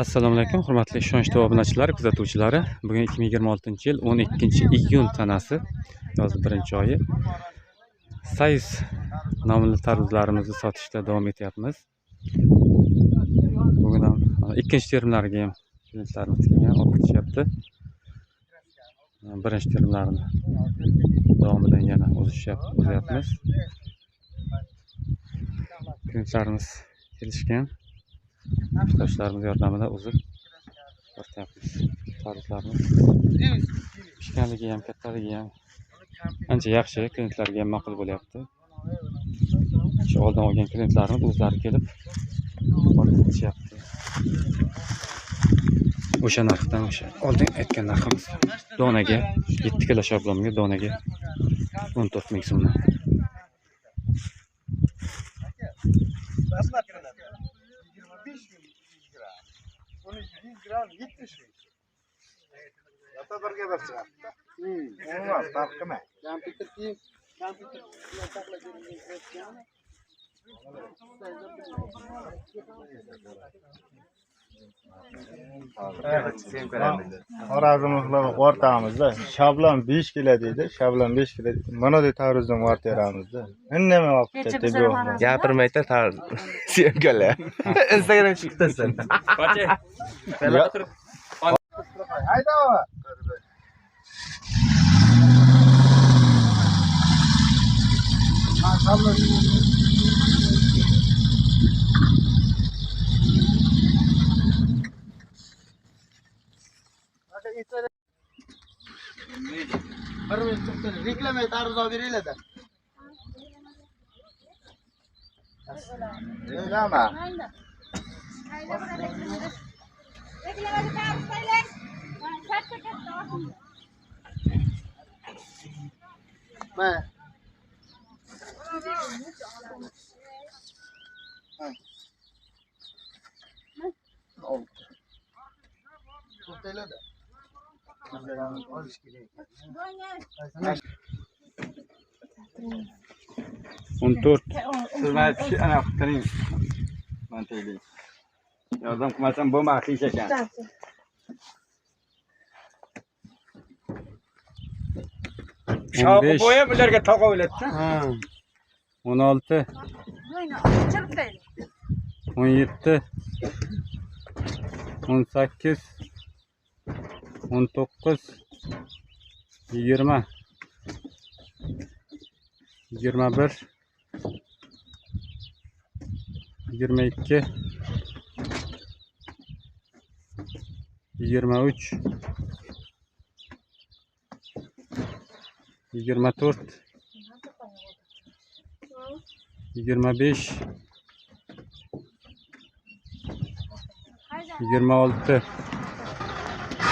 Assalomu alaykum, hurmatli ishonchli obunachilar, kuzatuvchilari. Bugun 2026-yil 12-iyun sanasi, yoz 1-oyi. Sayz nomli tarvuzlarimizni sotishda davom etyapmiz. Bugun ham ikkinchi terimlariga ham klientlarimiz kelgan, olib ketishyapti. Birinchi terimlarni davomidan yana o'zyapmiz. Klientlarimiz kelishgan. Ishtirokchilarimiz yordamida uzib tortyapmiz. Tarvuzlarimiz pishganligi ham, kattaligi ham ancha yaxshi, klientlarga ham ma'qul bo'lyapti. Shu oldin olgan klientlarimiz o'zlari kelib olib ketishyapti. O'sha narxdan, o'sha oldin aytgan narximiz donaga 7 kilo shablonga donaga 14 ming so'mdan. Gram 70 ming. Yata birga bir chiqadi. Olmaz, farqi kompyuter Xorazmliklar o'rtamizda shablon 5 kilo deydi, shablon 5 kilo. Mana bu tarvuzdan o'rtamizda. Indamay olib ketdi bu. Gapirmaydi tarvuz. Sevgilar. Instagram chiqtasan. Qochi. Hayda. Reklama tarvuz olib beringlar-da. Reklama. Mana. To'xtanglar-da. Olish kerak. 14. Hurmat ana qiling. Mantaylik. Yordam qilmasam bo'lmaydi, qiyish ekan. Shoqi bo'yam ularga toqa o'ylatdi. Ha. 16. 17. 18. 19. 20. 21. 22. 23. 24. 25. 26.